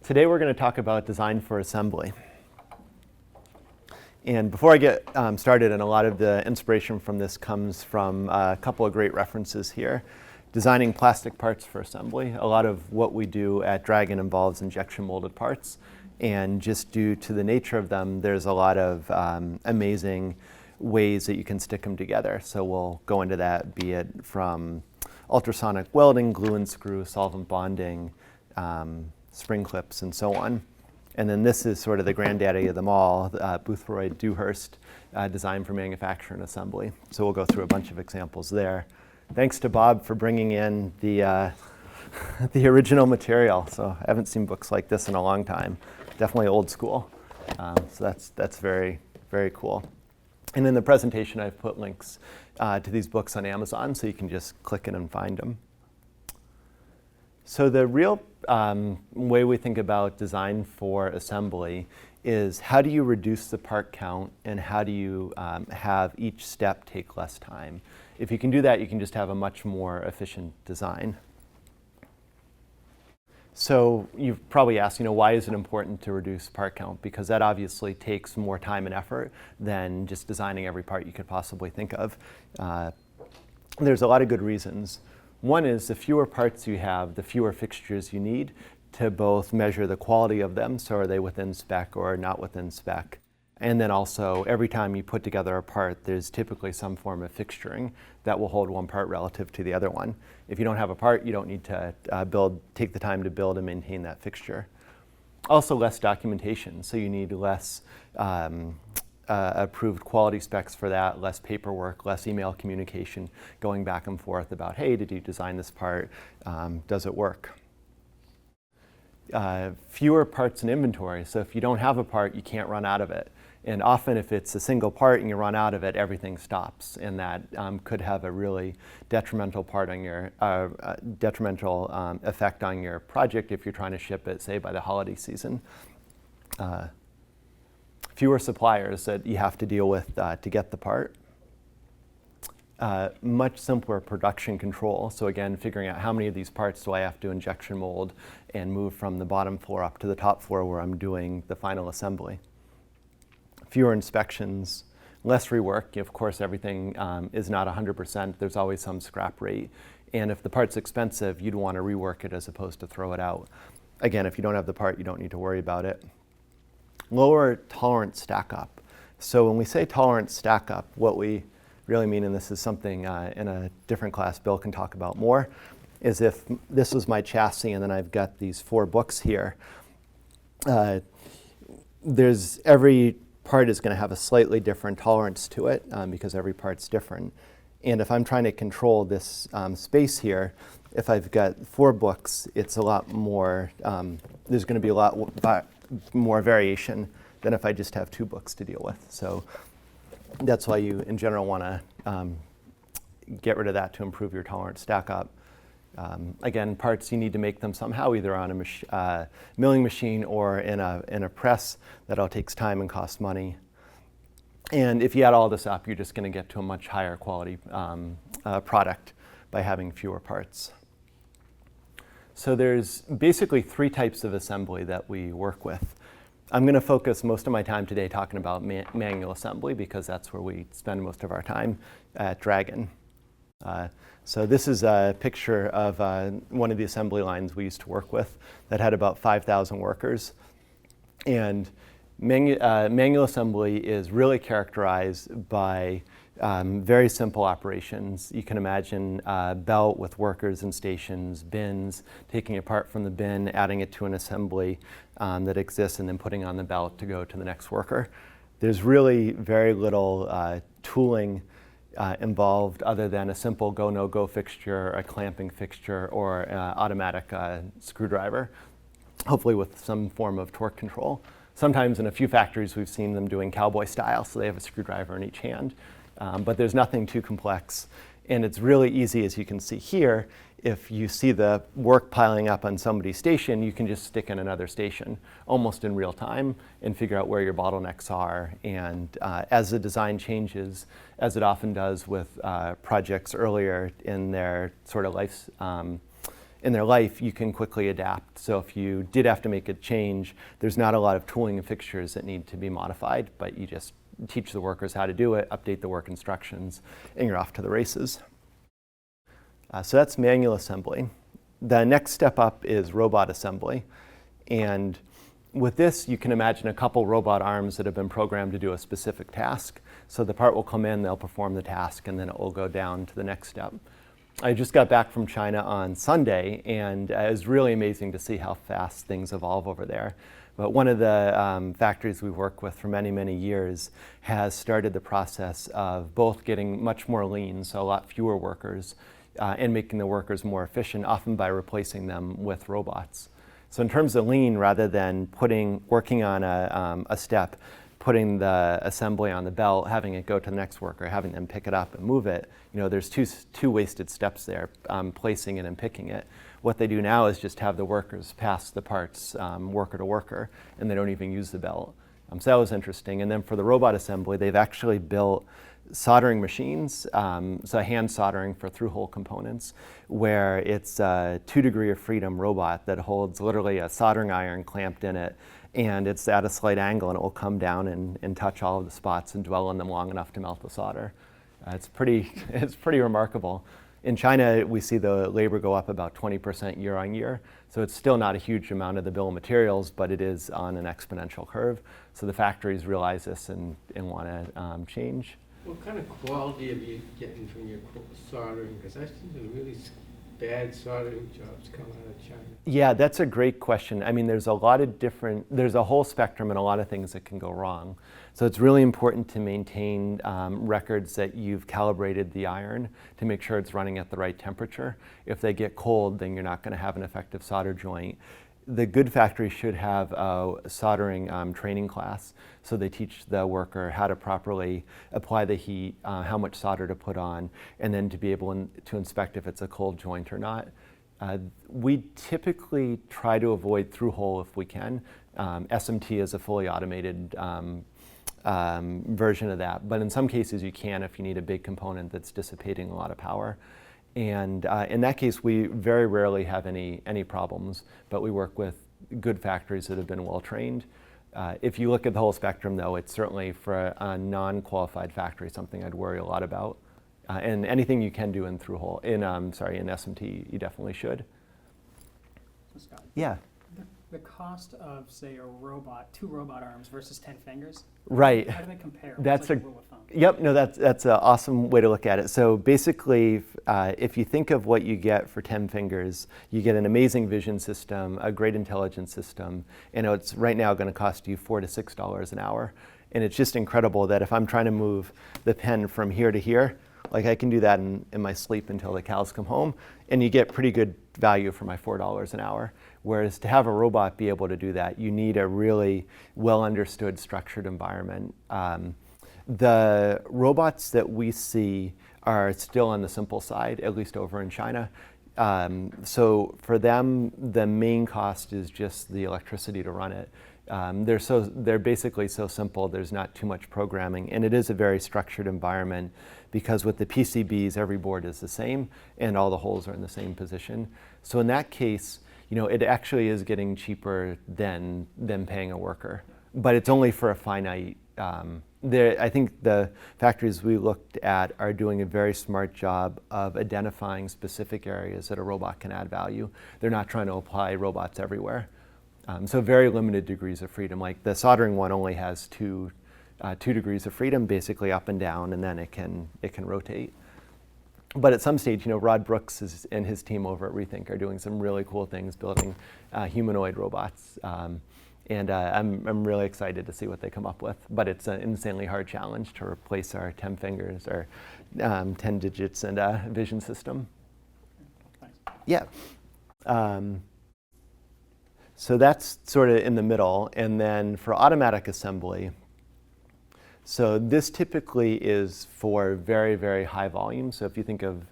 Today we're going to talk about design for assembly. And before I get started, and a lot of the inspiration from this comes from a couple of great references here. Designing plastic parts for assembly. A lot of what we do at Dragon involves injection molded parts. And just due to the nature of them, there's a lot of amazing ways that you can stick them together. So we'll go into that, be it from ultrasonic welding, glue and screw, solvent bonding, spring clips, and so on. And then this is sort of the granddaddy of them all, Boothroyd Dewhurst, designed for manufacture and assembly. So we'll go through a bunch of examples there. Thanks to Bob for bringing in the original material. So I haven't seen books like this in a long time. Definitely old school. So that's very, very cool. And in the presentation, I've put links to these books on Amazon, so you can just click in and find them. So the real way we think about design for assembly is how do you reduce the part count and how do you have each step take less time? If you can do that, you can just have a much more efficient design. So you've probably asked, why is it important to reduce part count? Because that obviously takes more time and effort than just designing every part you could possibly think of. There's a lot of good reasons. One is the fewer parts you have, the fewer fixtures you need to both measure the quality of them, so are they within spec or not within spec. And then also, every time you put together a part, there's typically some form of fixturing that will hold one part relative to the other one. If you don't have a part, you don't need to take the time to build and maintain that fixture. Also, less documentation, so you need less approved quality specs for that, less paperwork, less email communication going back and forth about, hey, did you design this part? Does it work? Fewer parts in inventory, so if you don't have a part, you can't run out of it. And often if it's a single part and you run out of it, everything stops, and that could have a really detrimental effect on your project if you're trying to ship it, say, by the holiday season. Fewer suppliers that you have to deal with to get the part. Much simpler production control. So again, figuring out how many of these parts do I have to injection mold and move from the bottom floor up to the top floor where I'm doing the final assembly. Fewer inspections, less rework. Of course, everything is not 100%. There's always some scrap rate. And if the part's expensive, you'd want to rework it as opposed to throw it out. Again, if you don't have the part, you don't need to worry about it. Lower tolerance stack up. So when we say tolerance stack up, what we really mean, and this is something in a different class Bill can talk about more, is if this was my chassis and then I've got these 4 books here, every part is going to have a slightly different tolerance to it because every part's different. And if I'm trying to control this space here, if I've got 4 books, it's a lot more, there's going to be a lot more variation than if I just have 2 books to deal with. So that's why you, in general, want to get rid of that to improve your tolerance stack up. Again, parts, you need to make them somehow, either on a milling machine or in a press. That all takes time and costs money. And if you add all this up, you're just going to get to a much higher quality product by having fewer parts. So there's basically 3 types of assembly that we work with. I'm going to focus most of my time today talking about manual assembly because that's where we spend most of our time at Dragon. So this is a picture of one of the assembly lines we used to work with that had about 5,000 workers. And manual assembly is really characterized by very simple operations. You can imagine a belt with workers and stations, bins, taking it apart from the bin, adding it to an assembly that exists, and then putting on the belt to go to the next worker. There's really very little tooling involved other than a simple go, no-go fixture, a clamping fixture, or automatic screwdriver, hopefully with some form of torque control. Sometimes in a few factories we've seen them doing cowboy style, so they have a screwdriver in each hand. But there's nothing too complex. And it's really easy, as you can see here, if you see the work piling up on somebody's station, you can just stick in another station almost in real time and figure out where your bottlenecks are. And as the design changes, as it often does with projects earlier in their sort of life in their life, you can quickly adapt. So if you did have to make a change, there's not a lot of tooling and fixtures that need to be modified, but you just teach the workers how to do it, update the work instructions, and you're off to the races. So that's manual assembly. The next step up is robot assembly. And with this, you can imagine a couple robot arms that have been programmed to do a specific task. So the part will come in, they'll perform the task, and then it will go down to the next step. I just got back from China on Sunday, and it was really amazing to see how fast things evolve over there. But one of the factories we work with for many, many years has started the process of both getting much more lean, so a lot fewer workers, and making the workers more efficient, often by replacing them with robots. So in terms of lean, rather than working on a step, putting the assembly on the belt, having it go to the next worker, having them pick it up and move it, there's two wasted steps there, placing it and picking it. What they do now is just have the workers pass the parts worker to worker, and they don't even use the belt. So that was interesting. And then for the robot assembly, they've actually built soldering machines, so hand soldering for through-hole components, where it's a 2-degree of freedom robot that holds literally a soldering iron clamped in it, and it's at a slight angle, and it will come down and touch all of the spots and dwell on them long enough to melt the solder. It's pretty remarkable. In China, we see the labor go up about 20% year on year, so it's still not a huge amount of the bill of materials, but it is on an exponential curve. So the factories realize this and want to change. What kind of quality are you getting from your soldering? Because I've seen some really bad soldering jobs coming out of China. Yeah, that's a great question. I mean, there's a whole spectrum and a lot of things that can go wrong. So it's really important to maintain records that you've calibrated the iron to make sure it's running at the right temperature. If they get cold, then you're not going to have an effective solder joint. The good factory should have a soldering training class, so they teach the worker how to properly apply the heat, how much solder to put on, and then to be able to inspect if it's a cold joint or not. We typically try to avoid through-hole if we can. SMT is a fully automated version of that, but in some cases you can if you need a big component that's dissipating a lot of power. And in that case, we very rarely have any problems, but we work with good factories that have been well trained. If you look at the whole spectrum, though, it's certainly for a non-qualified factory something I'd worry a lot about. And anything you can do in through-hole, in SMT, you definitely should. So Scott, yeah. The cost of, say, two robot arms versus 10 fingers. Right. How do they compare? That's like a rule of thumb? Yep. No, that's an awesome way to look at it. So basically, if you think of what you get for 10 fingers, you get an amazing vision system, a great intelligence system, and it's right now going to cost you $4 to $6 an hour. And it's just incredible that if I'm trying to move the pen from here to here, like I can do that in my sleep until the cows come home, and you get pretty good value for my $4 an hour. Whereas to have a robot be able to do that, you need a really well understood structured environment. The robots that we see are still on the simple side, at least over in China. So for them, the main cost is just the electricity to run it. They're basically so simple, there's not too much programming, and it is a very structured environment because with the PCBs, every board is the same and all the holes are in the same position. So in that case, it actually is getting cheaper than paying a worker, but it's only for a finite. I think the factories we looked at are doing a very smart job of identifying specific areas that a robot can add value. They're not trying to apply robots everywhere. So very limited degrees of freedom. Like the soldering one only has two degrees of freedom, basically up and down, and then it can rotate. But at some stage, Rod Brooks and his team over at Rethink are doing some really cool things, building humanoid robots. And I'm really excited to see what they come up with. But it's an insanely hard challenge to replace our 10 fingers or 10 digits and a vision system. Thanks. Yeah. So that's sort of in the middle. And then for automatic assembly, so this typically is for very, very high volume. So if you think of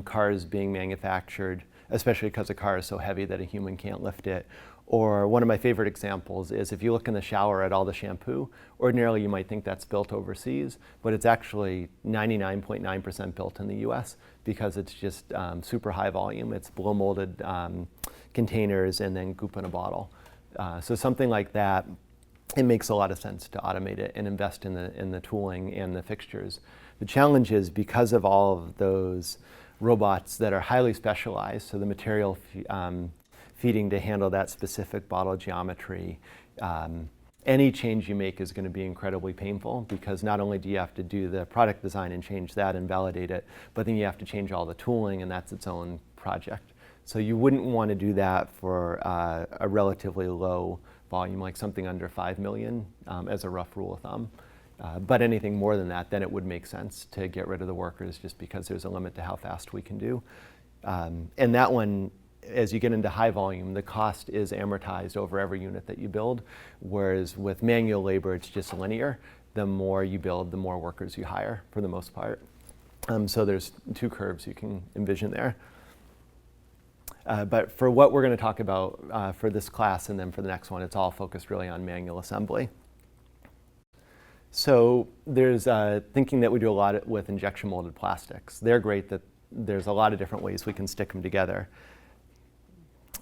cars being manufactured, especially because a car is so heavy that a human can't lift it, or one of my favorite examples is if you look in the shower at all the shampoo, ordinarily you might think that's built overseas, but it's actually 99.9% built in the US because it's just super high volume. It's blow molded containers and then goop in a bottle. So something like that, it makes a lot of sense to automate it and invest in the tooling and the fixtures. The challenge is because of all of those robots that are highly specialized, so the material feeding to handle that specific bottle geometry, any change you make is going to be incredibly painful, because not only do you have to do the product design and change that and validate it, but then you have to change all the tooling, and that's its own project. So you wouldn't want to do that for a relatively low volume, like something under 5 million as a rough rule of thumb. But anything more than that, then it would make sense to get rid of the workers, just because there's a limit to how fast we can do. And that one, as you get into high volume, the cost is amortized over every unit that you build, whereas with manual labor, it's just linear. The more you build, the more workers you hire, for the most part. So there's two curves you can envision there. But for what we're going to talk about for this class and then for the next one, it's all focused really on manual assembly. So there's thinking that we do a lot with injection molded plastics. They're great that there's a lot of different ways we can stick them together.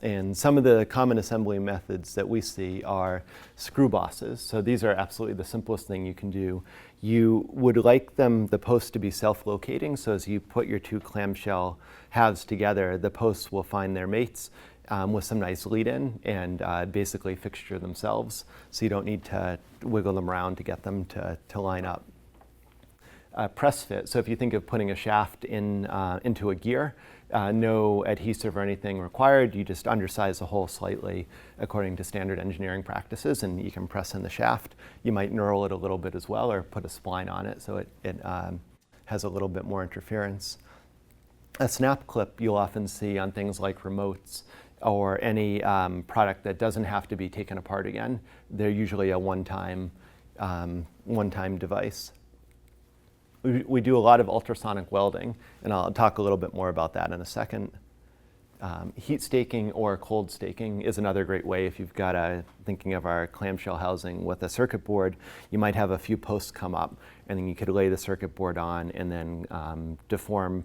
And some of the common assembly methods that we see are screw bosses. So these are absolutely the simplest thing you can do. You would like the posts to be self-locating, so as you put your two clamshell halves together, the posts will find their mates with some nice lead-in and basically fixture themselves, so you don't need to wiggle them around to get them to line up. Press fit, so if you think of putting a shaft into a gear, no adhesive or anything required, you just undersize the hole slightly according to standard engineering practices, and you can press in the shaft. You might knurl it a little bit as well, or put a spline on it so it has a little bit more interference. A snap clip you'll often see on things like remotes or any product that doesn't have to be taken apart again. They're usually a one-time device. We do a lot of ultrasonic welding, and I'll talk a little bit more about that in a second. Heat staking or cold staking is another great way. If you've got thinking of our clamshell housing with a circuit board, you might have a few posts come up, and then you could lay the circuit board on and then deform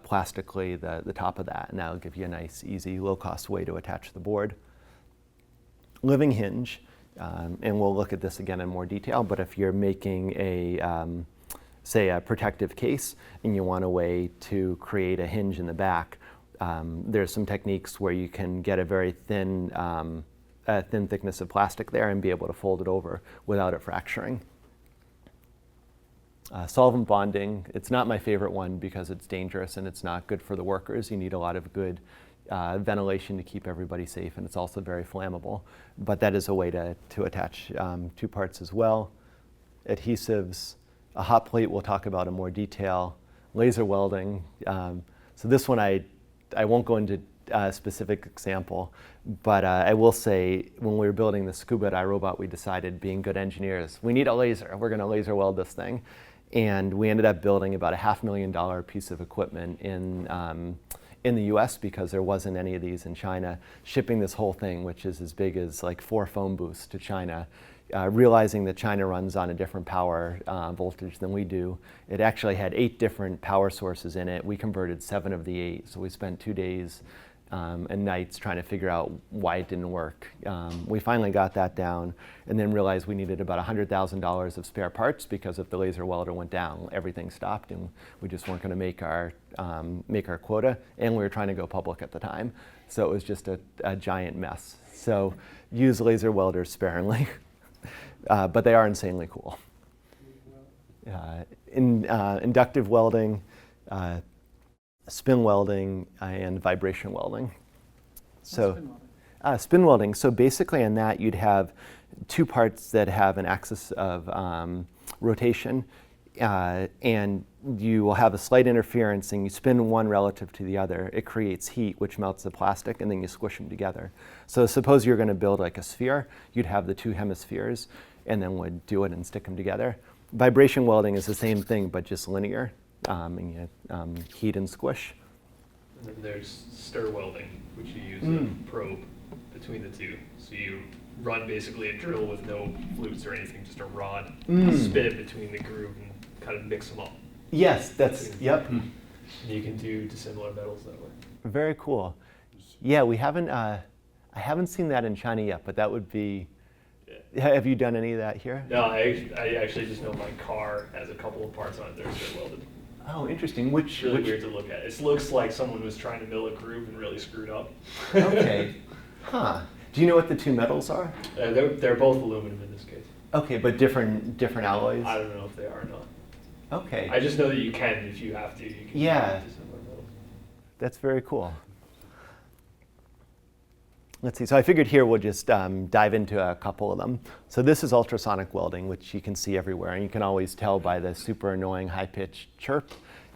plastically the top of that, and that'll give you a nice, easy, low-cost way to attach the board. Living hinge, and we'll look at this again in more detail, but if you're making say a protective case and you want a way to create a hinge in the back, there's some techniques where you can get a very thin thickness of plastic there and be able to fold it over without it fracturing. Solvent bonding, it's not my favorite one because it's dangerous and it's not good for the workers. You need a lot of good ventilation to keep everybody safe, and it's also very flammable. But that is a way to attach two parts as well. Adhesives, a hot plate we'll talk about in more detail. Laser welding. So this one I won't go into a specific example, but I will say when we were building the Scuba iRobot, we decided, being good engineers, we need a laser. We're going to laser weld this thing. And we ended up building about a $500,000 piece of equipment in the US because there wasn't any of these in China, shipping this whole thing, which is as big as like 4 phone booths, to China. Realizing that China runs on a different power voltage than we do. It actually had 8 different power sources in it. We converted 7 of the 8, so we spent 2 days and nights trying to figure out why it didn't work. We finally got that down, and then realized we needed about $100,000 of spare parts, because if the laser welder went down, everything stopped, and we just weren't going to make our quota, and we were trying to go public at the time. So it was just a giant mess. So use laser welders sparingly. But they are insanely cool. Inductive welding, spin welding, and vibration welding. So, spin welding. So basically, in that you'd have 2 parts that have an axis of rotation, and you will have a slight interference, and you spin one relative to the other. It creates heat, which melts the plastic, and then you squish them together. So suppose you're going to build like a sphere. You'd have the 2 hemispheres, and then would do it and stick them together. Vibration welding is the same thing, but just linear, and you heat and squish. And then there's stir welding, which you use a probe between the two. So you run basically a drill with no flutes or anything, just a rod, spin it between the groove and kind of mix them up. Yes, that's, yep. And you can do dissimilar metals that way. Very cool. Yeah, we haven't. I haven't seen that in China yet, but that would be. Yeah. Have you done any of that here? No, I actually just know my car has a couple of parts on it that are still welded. Oh, interesting. It's really weird to look at. It looks like someone was trying to mill a groove and really screwed up. Okay. Huh. Do you know what the two metals are? They're both aluminum in this case. Okay, but different alloys. I don't know if they are or not. Okay. I just know that you can, if you have to, you can Yeah. do dissimilar metals. That's very cool. Let's see, so I figured here we'll just dive into a couple of them. So this is ultrasonic welding, which you can see everywhere, and you can always tell by the super annoying high-pitched chirp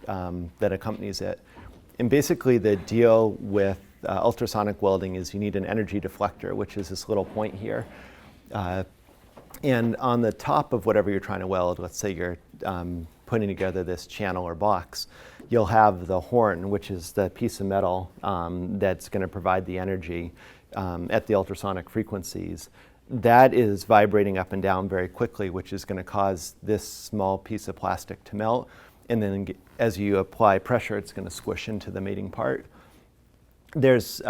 that accompanies it. And basically the deal with ultrasonic welding is you need an energy deflector, which is this little point here. And on the top of whatever you're trying to weld, let's say you're putting together this channel or box, you'll have the horn, which is the piece of metal that's going to provide the energy at the ultrasonic frequencies. That is vibrating up and down very quickly, which is going to cause this small piece of plastic to melt. And then as you apply pressure, it's going to squish into the mating part. There's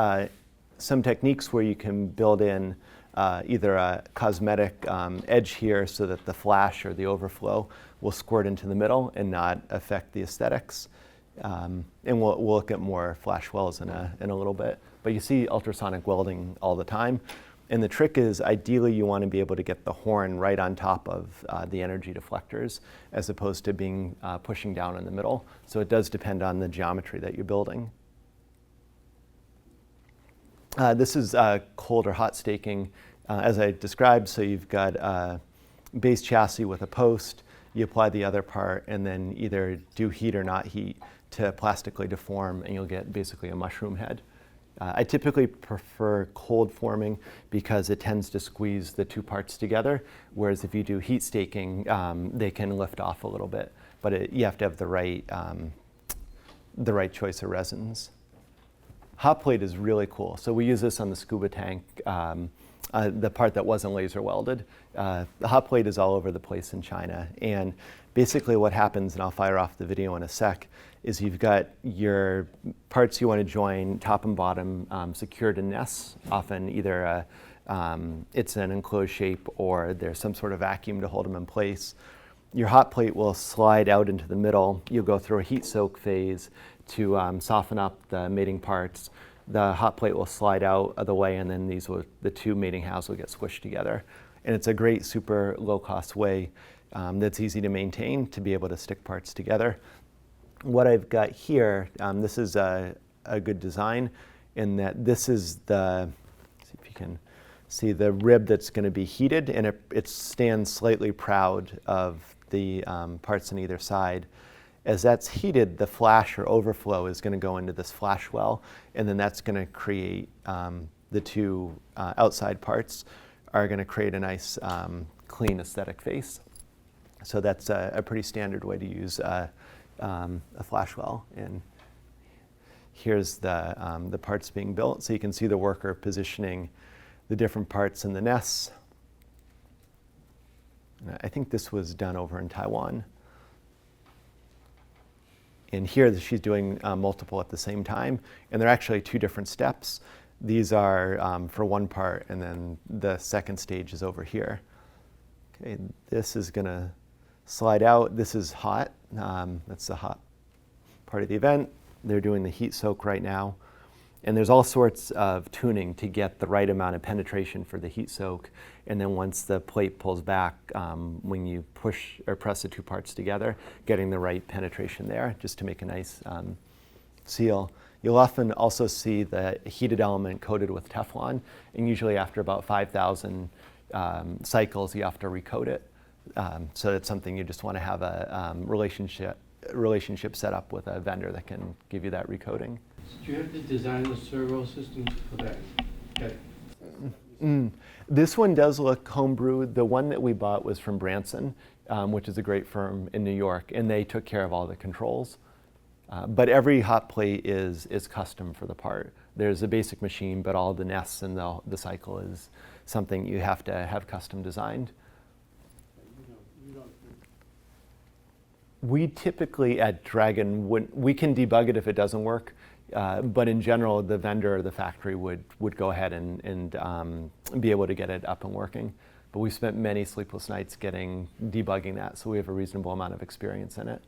some techniques where you can build in either a cosmetic edge here so that the flash or the overflow will squirt into the middle and not affect the aesthetics. And we'll look at more flash wells in a little bit. But you see ultrasonic welding all the time. And the trick is, ideally, you want to be able to get the horn right on top of the energy deflectors, as opposed to being pushing down in the middle. So it does depend on the geometry that you're building. This is cold or hot staking, as I described. So you've got a base chassis with a post. You apply the other part, and then either do heat or not heat to plastically deform, and you'll get basically a mushroom head. I typically prefer cold forming because it tends to squeeze the two parts together, whereas if you do heat staking, they can lift off a little bit. But you have to have the right choice of resins. Hot plate is really cool. So we use this on the scuba tank, the part that wasn't laser welded. The hot plate is all over the place in China. And basically what happens, and I'll fire off the video in a sec, is you've got your parts you want to join, top and bottom, secured in nests. Often either it's an enclosed shape or there's some sort of vacuum to hold them in place. Your hot plate will slide out into the middle. You'll go through a heat soak phase to soften up the mating parts. The hot plate will slide out of the way, and then the two mating halves will get squished together. And it's a great, super low-cost way that's easy to maintain to be able to stick parts together. What I've got here, this is a good design in that this is see if you can see the rib that's going to be heated, and it stands slightly proud of the parts on either side. As that's heated, the flash or overflow is going to go into this flash well, and then that's going to create the two outside parts are going to create a nice clean aesthetic face. So that's a pretty standard way to use a flash well. And here's the parts being built. So you can see the worker positioning the different parts in the nests. I think this was done over in Taiwan. And here she's doing multiple at the same time. And they're actually two different steps. These are for one part, and then the second stage is over here. Okay, this is going to slide out. This is hot. That's the hot part of the event. They're doing the heat soak right now. And there's all sorts of tuning to get the right amount of penetration for the heat soak. And then once the plate pulls back, when you push or press the two parts together, getting the right penetration there just to make a nice seal. You'll often also see the heated element coated with Teflon. And usually after about 5,000 cycles, you have to recoat it. So it's something you just want to have a relationship set up with a vendor that can give you that recoating. Do you have to design the servo systems for that? This one does look homebrewed. The one that we bought was from Branson, which is a great firm in New York, and they took care of all the controls. But every hot plate is custom for the part. There's a basic machine, but all the nests and the cycle is something you have to have custom designed. We typically at Dragon, we can debug it if it doesn't work, but in general, the vendor or the factory would go ahead and be able to get it up and working. But we've spent many sleepless nights debugging that, so we have a reasonable amount of experience in it.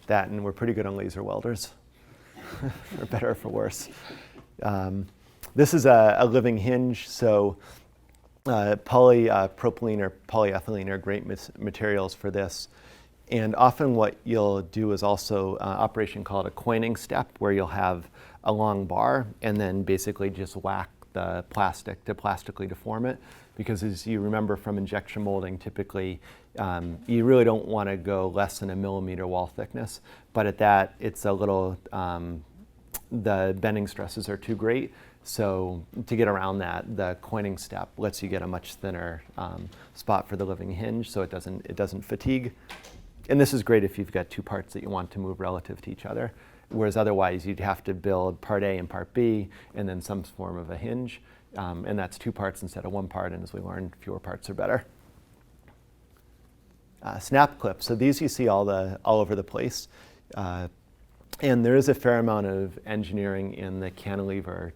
That, and we're pretty good on laser welders, for better or for worse. This is a living hinge, so polypropylene or polyethylene are great materials for this. And often what you'll do is also an operation called a coining step, where you'll have a long bar and then basically just whack the plastic to plastically deform it. Because as you remember from injection molding, typically you really don't want to go less than 1 millimeter wall thickness. But at that, it's a little, the bending stresses are too great. So to get around that, the coining step lets you get a much thinner spot for the living hinge, so it doesn't fatigue. And this is great if you've got two parts that you want to move relative to each other, whereas otherwise you'd have to build part A and part B, and then some form of a hinge. And that's two parts instead of one part, and as we learned, fewer parts are better. Snap clips, so these you see all over the place. And there is a fair amount of engineering in the cantilever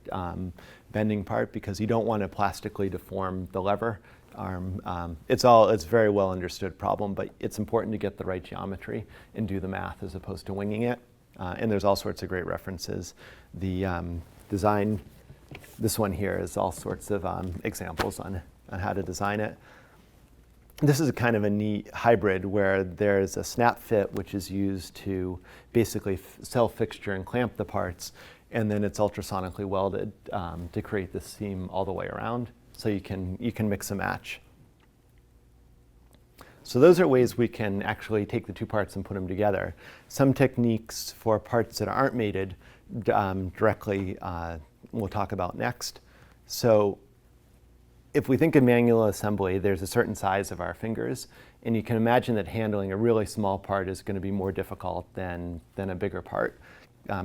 bending part, because you don't want to plastically deform the lever arm. It's a very well understood problem, but it's important to get the right geometry and do the math as opposed to winging it. And there's all sorts of great references. The design, this one here is all sorts of examples on how to design it. This is a kind of a neat hybrid where there's a snap fit, which is used to basically self-fixture and clamp the parts, and then it's ultrasonically welded to create the seam all the way around. So you can mix and match. So those are ways we can actually take the two parts and put them together. Some techniques for parts that aren't mated directly we'll talk about next. So if we think of manual assembly, there's a certain size of our fingers, and you can imagine that handling a really small part is going to be more difficult than a bigger part.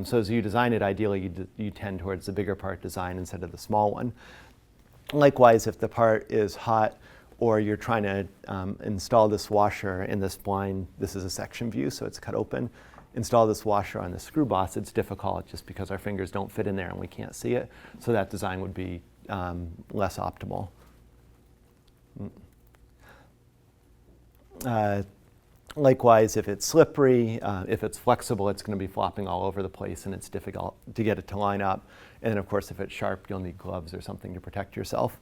So as you design it, ideally you tend towards the bigger part design instead of the small one. Likewise, if the part is hot or you're trying to install this washer in this blind, this is a section view, so it's cut open, install this washer on the screw boss, it's difficult just because our fingers don't fit in there and we can't see it. So that design would be less optimal. Likewise, if it's slippery, if it's flexible, it's going to be flopping all over the place and it's difficult to get it to line up. And then of course, if it's sharp, you'll need gloves or something to protect yourself.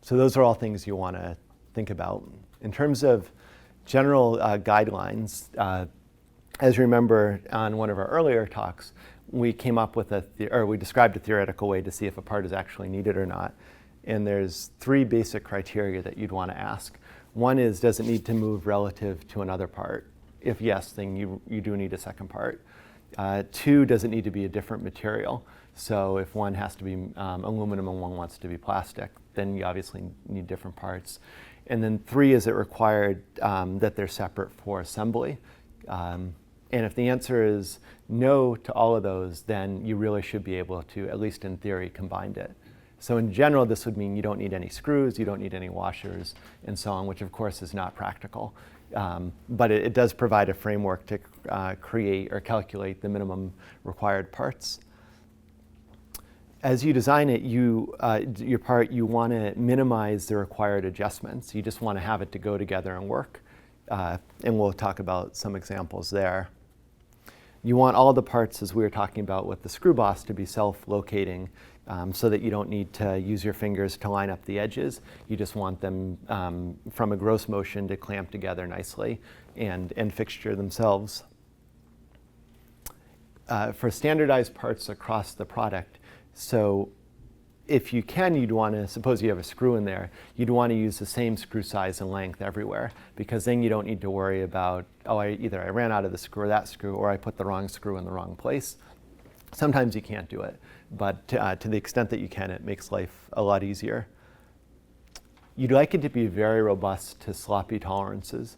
So those are all things you want to think about. In terms of general guidelines, as you remember on one of our earlier talks, we came up with we described a theoretical way to see if a part is actually needed or not. And there's 3 basic criteria that you'd want to ask. One is, does it need to move relative to another part? If yes, then you do need a second part. 2, does it need to be a different material? So if one has to be aluminum and one wants to be plastic, then you obviously need different parts. And then 3, is it required that they're separate for assembly? And if the answer is no to all of those, then you really should be able to, at least in theory, combine it. So in general, this would mean you don't need any screws, you don't need any washers, and so on, which of course is not practical. But it does provide a framework to create or calculate the minimum required parts. As you design it, your part, you want to minimize the required adjustments. You just want to have it to go together and work. And we'll talk about some examples there. You want all the parts, as we were talking about with the screw boss, to be self-locating so that you don't need to use your fingers to line up the edges. You just want them from a gross motion to clamp together nicely and fixture themselves. For standardized parts across the product, so if you can, you'd want to, suppose you have a screw in there, you'd want to use the same screw size and length everywhere, because then you don't need to worry about, either I ran out of the screw or that screw, or I put the wrong screw in the wrong place. Sometimes you can't do it, but to the extent that you can, it makes life a lot easier. You'd like it to be very robust to sloppy tolerances.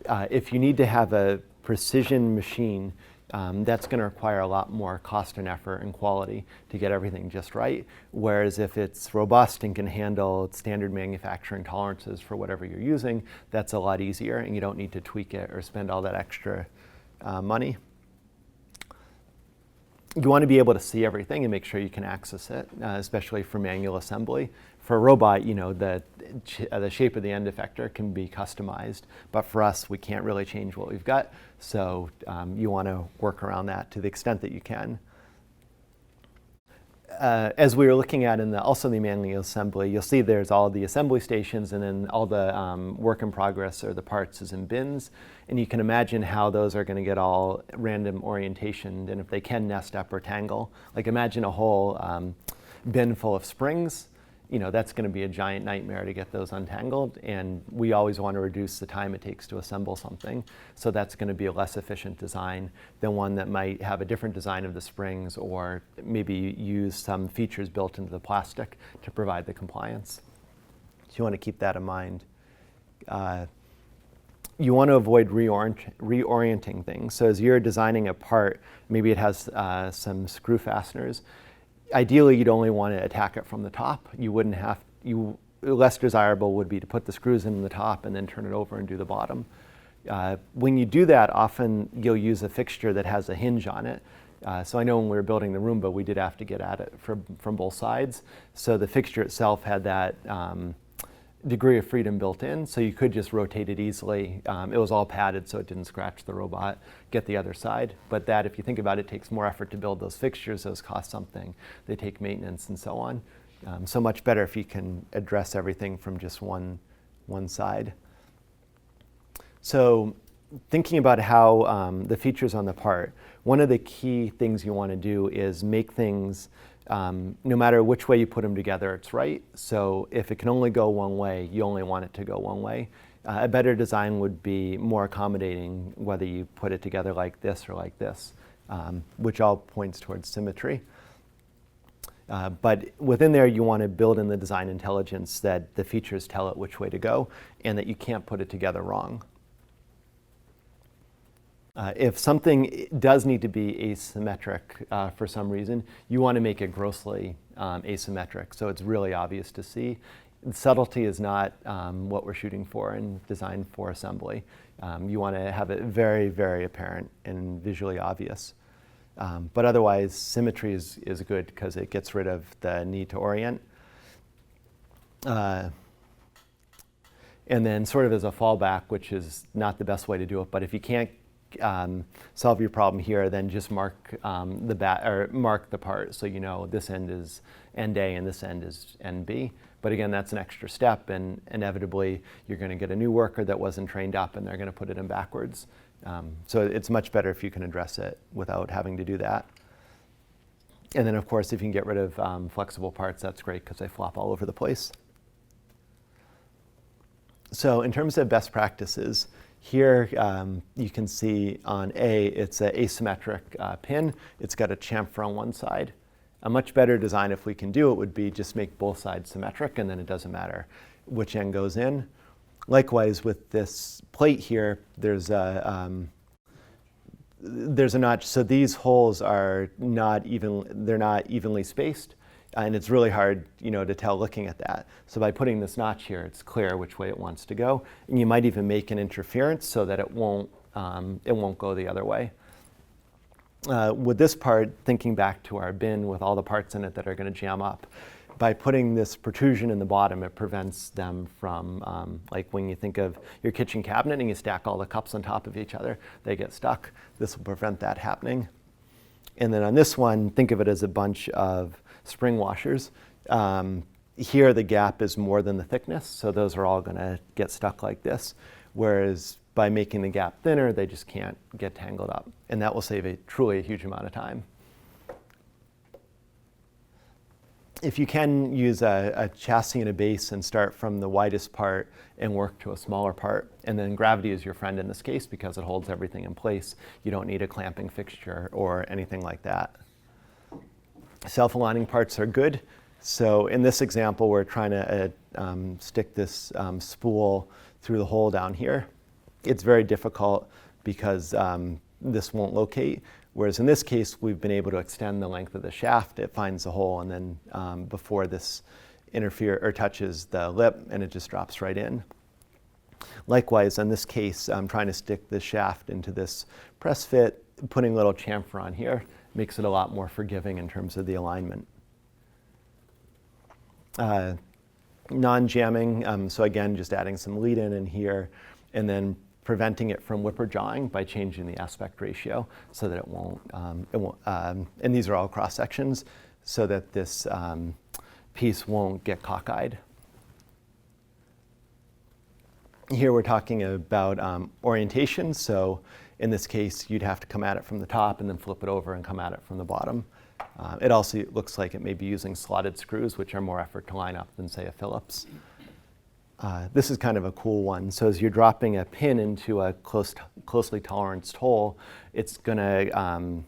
If you need to have a precision machine, that's going to require a lot more cost and effort and quality to get everything just right. Whereas if it's robust and can handle standard manufacturing tolerances for whatever you're using, that's a lot easier and you don't need to tweak it or spend all that extra money. You want to be able to see everything and make sure you can access it, especially for manual assembly. For a robot, the shape of the end effector can be customized, but for us, we can't really change what we've got, so you want to work around that to the extent that you can. As we were looking at in also the manual assembly, you'll see there's all the assembly stations, and then all the work in progress or the parts is in bins. And you can imagine how those are going to get all random orientation, and if they can nest up or tangle. Like imagine a whole bin full of springs. That's going to be a giant nightmare to get those untangled, and we always want to reduce the time it takes to assemble something. So that's going to be a less efficient design than one that might have a different design of the springs, or maybe use some features built into the plastic to provide the compliance. So you want to keep that in mind. You want to avoid reorienting things. So as you're designing a part, maybe it has some screw fasteners. Ideally, you'd only want to attack it from the top. You wouldn't have, less desirable would be to put the screws in the top and then turn it over and do the bottom. When you do that, often you'll use a fixture that has a hinge on it. So I know when we were building the Roomba, we did have to get at it from both sides. So the fixture itself had that degree of freedom built in, so you could just rotate it easily. It was all padded so it didn't scratch the robot, get the other side. But that, if you think about it, takes more effort to build those fixtures. Those cost something. They take maintenance and so on. So much better if you can address everything from just one side. So thinking about how the features on the part, one of the key things you want to do is make things, no matter which way you put them together, it's right. So if it can only go one way, you only want it to go one way. A better design would be more accommodating, whether you put it together like this or like this, which all points towards symmetry. But within there, you want to build in the design intelligence that the features tell it which way to go, and that you can't put it together wrong. If something does need to be asymmetric for some reason, you want to make it grossly asymmetric, so it's really obvious to see. Subtlety is not what we're shooting for in design for assembly. You want to have it very, very apparent and visually obvious. But otherwise, symmetry is good because it gets rid of the need to orient. And then sort of as a fallback, which is not the best way to do it, but if you can't solve your problem here, then just mark mark the part, so you know this end is end A and this end is end B. But again, that's an extra step, and inevitably you're going to get a new worker that wasn't trained up, and they're going to put it in backwards. So it's much better if you can address it without having to do that. And then, of course, if you can get rid of flexible parts, that's great because they flop all over the place. So in terms of best practices, here you can see on A, it's an asymmetric pin. It's got a chamfer on one side. A much better design, if we can do it, would be just make both sides symmetric, and then it doesn't matter which end goes in. Likewise, with this plate here, there's a notch. So these holes are not evenly spaced, and it's really hard, to tell looking at that. So by putting this notch here, it's clear which way it wants to go, and you might even make an interference so that it won't go the other way. With this part, thinking back to our bin with all the parts in it that are going to jam up, by putting this protrusion in the bottom, it prevents them from, like when you think of your kitchen cabinet and you stack all the cups on top of each other, they get stuck. This will prevent that happening. And then on this one, think of it as a bunch of spring washers. Here the gap is more than the thickness, so those are all going to get stuck like this. Whereas by making the gap thinner, they just can't get tangled up. And that will save truly a huge amount of time. If you can use a chassis and a base and start from the widest part and work to a smaller part, and then gravity is your friend in this case because it holds everything in place. You don't need a clamping fixture or anything like that. Self-aligning parts are good. So in this example, we're trying to stick this spool through the hole down here. It's very difficult because this won't locate. Whereas in this case, we've been able to extend the length of the shaft. It finds the hole, and then before this touches the lip, and it just drops right in. Likewise, in this case, I'm trying to stick the shaft into this press fit, putting a little chamfer on here makes it a lot more forgiving in terms of the alignment. Non-jamming, so again, just adding some lead in here, and then preventing it from whipper jawing by changing the aspect ratio so that it won't, and these are all cross sections, so that this piece won't get cockeyed. Here we're talking about orientation, so in this case you'd have to come at it from the top and then flip it over and come at it from the bottom. It also looks like it may be using slotted screws, which are more effort to line up than, say, a Phillips. This is kind of a cool one. So as you're dropping a pin into a closely toleranced hole, it's going to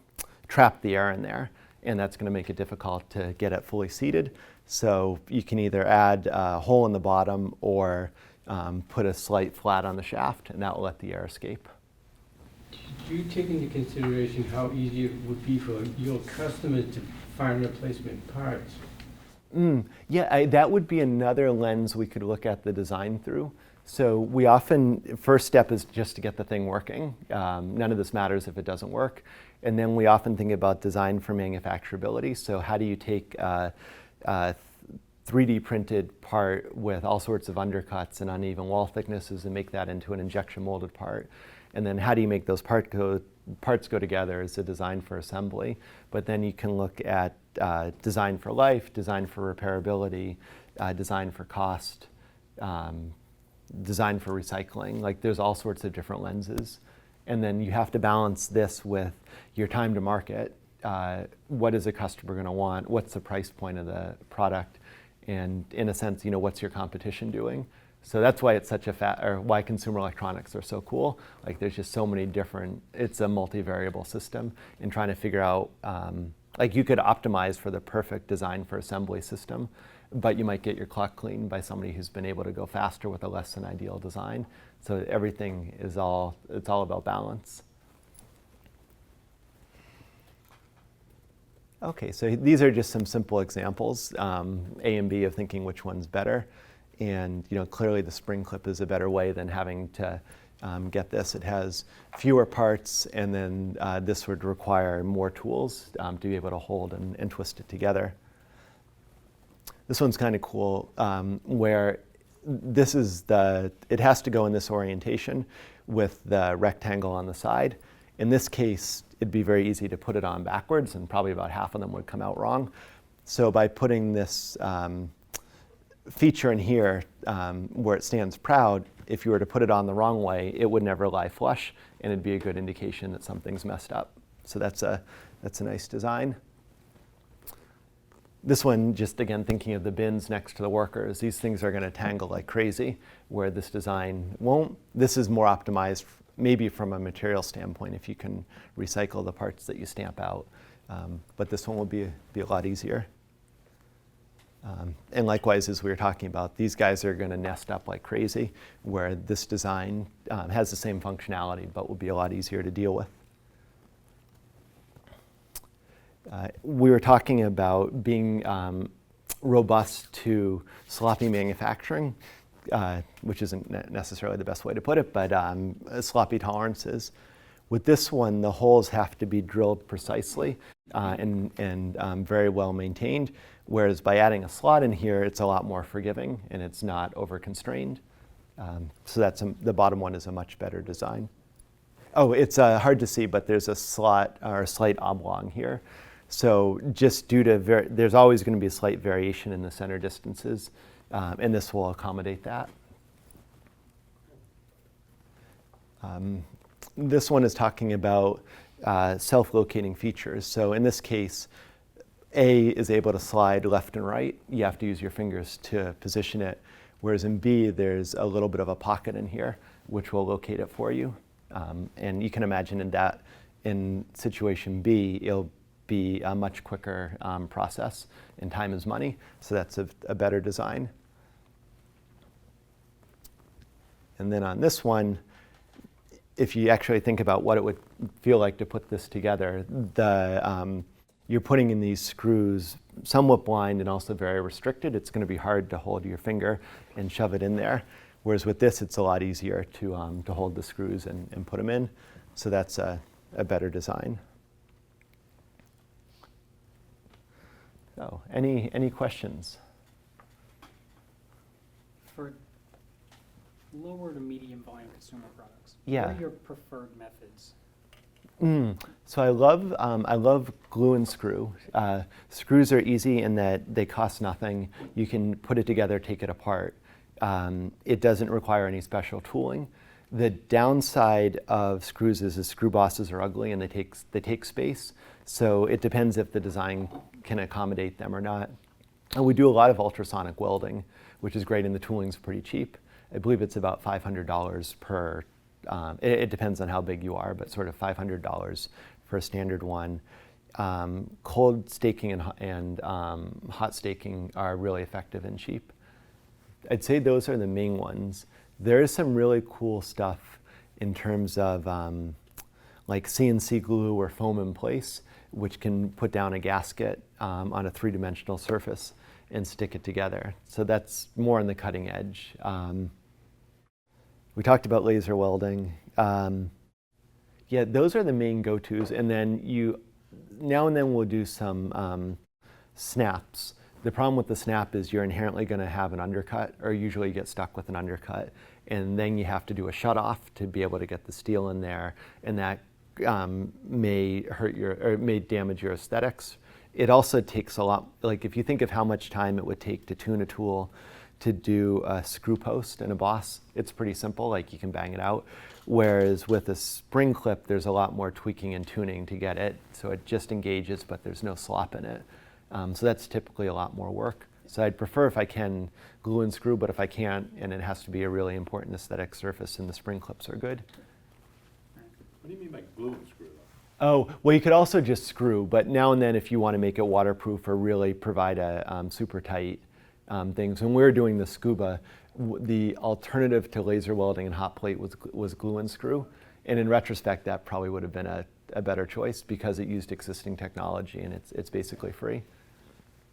trap the air in there, and that's going to make it difficult to get it fully seated. So you can either add a hole in the bottom or put a slight flat on the shaft, and that will let the air escape. Do you take into consideration how easy it would be for your customers to find replacement parts? Yeah, that would be another lens we could look at the design through. So we often, first step is just to get the thing working. None of this matters if it doesn't work. And then we often think about design for manufacturability. So how do you take a 3D printed part with all sorts of undercuts and uneven wall thicknesses and make that into an injection molded part? And then how do you make those parts go together as a design for assembly? But then you can look at design for life, design for repairability, design for cost, design for recycling. Like, there's all sorts of different lenses. And then you have to balance this with your time to market. What is a customer going to want? What's the price point of the product? And in a sense, what's your competition doing? So that's why it's such a why consumer electronics are so cool. Like, there's just so many different, it's a multivariable system, and trying to figure out, like, you could optimize for the perfect design for assembly system, but you might get your clock cleaned by somebody who's been able to go faster with a less than ideal design. So everything is it's all about balance. Okay, so these are just some simple examples, A and B, of thinking which one's better. And clearly the spring clip is a better way than having to get this. It has fewer parts, and then this would require more tools to be able to hold and twist it together. This one's kind of cool, where this is it has to go in this orientation with the rectangle on the side. In this case, it'd be very easy to put it on backwards, and probably about half of them would come out wrong. So by putting this feature in here where it stands proud, if you were to put it on the wrong way, it would never lie flush, and it'd be a good indication that something's messed up. So that's a nice design. This one, just again thinking of the bins next to the workers, these things are going to tangle like crazy, where this design won't. This is more optimized maybe from a material standpoint if you can recycle the parts that you stamp out, but this one will be a lot easier. And likewise, as we were talking about, these guys are going to nest up like crazy, where this design has the same functionality but will be a lot easier to deal with. We were talking about being robust to sloppy manufacturing, which isn't necessarily the best way to put it, but sloppy tolerances. With this one, the holes have to be drilled precisely and very well maintained, whereas by adding a slot in here, it's a lot more forgiving and it's not over-constrained. So the bottom one is a much better design. Oh, it's hard to see, but there's a slot or a slight oblong here. So just due to, there's always going to be a slight variation in the center distances, and this will accommodate that. This one is talking about self-locating features. So in this case, A is able to slide left and right. You have to use your fingers to position it. Whereas in B, there's a little bit of a pocket in here, which will locate it for you. And you can imagine in situation B, it'll be a much quicker process, and time is money. So that's a better design. And then on this one, if you actually think about what it would feel like to put this together, you're putting in these screws somewhat blind and also very restricted. It's going to be hard to hold your finger and shove it in there. Whereas with this, it's a lot easier to hold the screws and put them in. So that's a better design. So any questions? For lower to medium volume consumer products, Yeah. what are your preferred methods? So I love glue and screw. Screws are easy in that they cost nothing. You can put it together, take it apart. It doesn't require any special tooling. The downside of screws is screw bosses are ugly and they take space. So it depends if the design can accommodate them or not. And we do a lot of ultrasonic welding, which is great, and the tooling's pretty cheap. I believe it's about $500 per. It depends on how big you are, but sort of $500 for a standard one. Cold staking and hot staking are really effective and cheap. I'd say those are the main ones. There is some really cool stuff in terms of like CNC glue or foam in place, which can put down a gasket on a three-dimensional surface and stick it together. So that's more on the cutting edge. We talked about laser welding. Yeah, those are the main go-tos. And then now and then we'll do some snaps. The problem with the snap is you're inherently going to have an undercut, or usually you get stuck with an undercut. And then you have to do a shutoff to be able to get the steel in there. And that may may damage your aesthetics. It also takes a lot, like if you think of how much time it would take to tune a tool to do a screw post and a boss, it's pretty simple, like you can bang it out. Whereas with a spring clip, there's a lot more tweaking and tuning to get it. So it just engages, but there's no slop in it. So that's typically a lot more work. So I'd prefer if I can glue and screw, but if I can't, and it has to be a really important aesthetic surface, and the spring clips are good. What do you mean by glue and screw though? Oh, well, you could also just screw, but now and then if you want to make it waterproof or really provide a super tight things. When we were doing the scuba, the alternative to laser welding and hot plate was glue and screw. And in retrospect, that probably would have been a better choice because it used existing technology and it's basically free.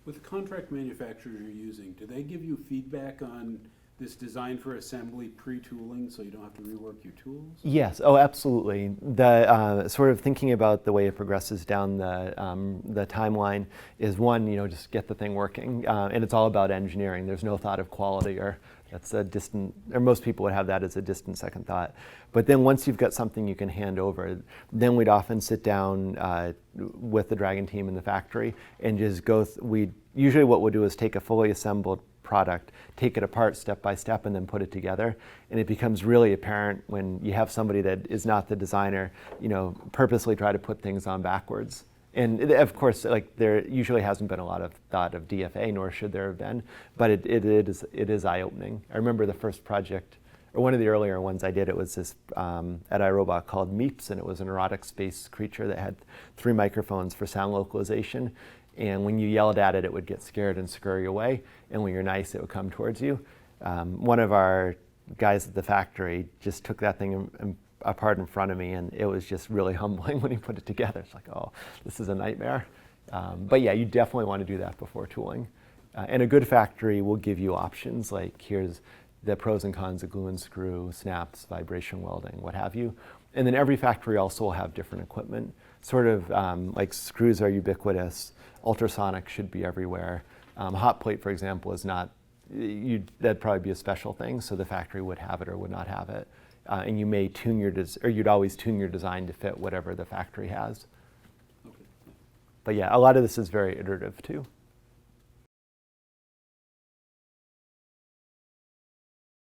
With the contract manufacturers you're using, do they give you feedback on this design for assembly pre-tooling so you don't have to rework your tools? Yes, oh, absolutely. The sort of thinking about the way it progresses down the timeline is one, just get the thing working, and it's all about engineering. There's no thought of quality, or that's a distant, or most people would have that as a distant second thought. But then once you've got something you can hand over, then we'd often sit down with the Dragon team in the factory and just go. Usually what we'll do is take a fully assembled product, take it apart step by step, and then put it together. And it becomes really apparent when you have somebody that is not the designer, purposely try to put things on backwards. And of course, like there usually hasn't been a lot of thought of DFA, nor should there have been, but it is eye-opening. I remember the first project, or one of the earlier ones I did, it was this at iRobot called Meeps, and it was an erotic space creature that had 3 microphones for sound localization. And when you yelled at it, it would get scared and scurry away. And when you're nice, it would come towards you. One of our guys at the factory just took that thing apart in front of me, and it was just really humbling when he put it together. It's like, oh, this is a nightmare. But yeah, you definitely want to do that before tooling. And a good factory will give you options, like here's the pros and cons of glue and screw, snaps, vibration welding, what have you. And then every factory also will have different equipment. Sort of like screws are ubiquitous. Ultrasonic should be everywhere. Hot plate, for example, is not, that'd probably be a special thing, so the factory would have it or would not have it. And you may tune you'd always tune your design to fit whatever the factory has. Okay. But yeah, a lot of this is very iterative too.